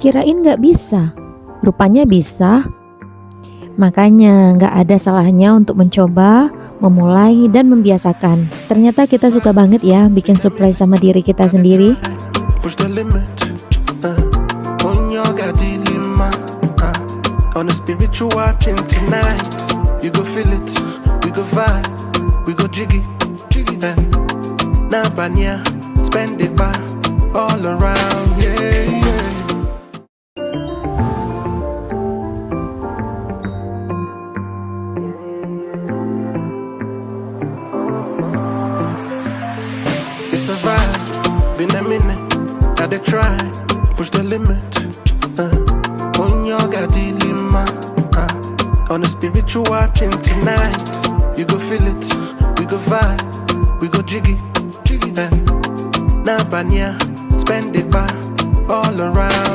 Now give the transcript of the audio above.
Kirain gak bisa, rupanya bisa. Makanya gak ada salahnya untuk mencoba, memulai, dan membiasakan. Ternyata kita suka banget ya bikin surprise sama diri kita sendiri. Push the limit, on your dilemma, on a spiritual watching tonight. You go feel it, we go vibe, we go jiggy, nah banya, spend it by all around, yeah, yeah. It's a ride, been a minute, gotta try, push the limit, on your dilemma, on a spiritual watching tonight. You go feel it, we go vibe, we go jiggy, nah banya, spend it by all around.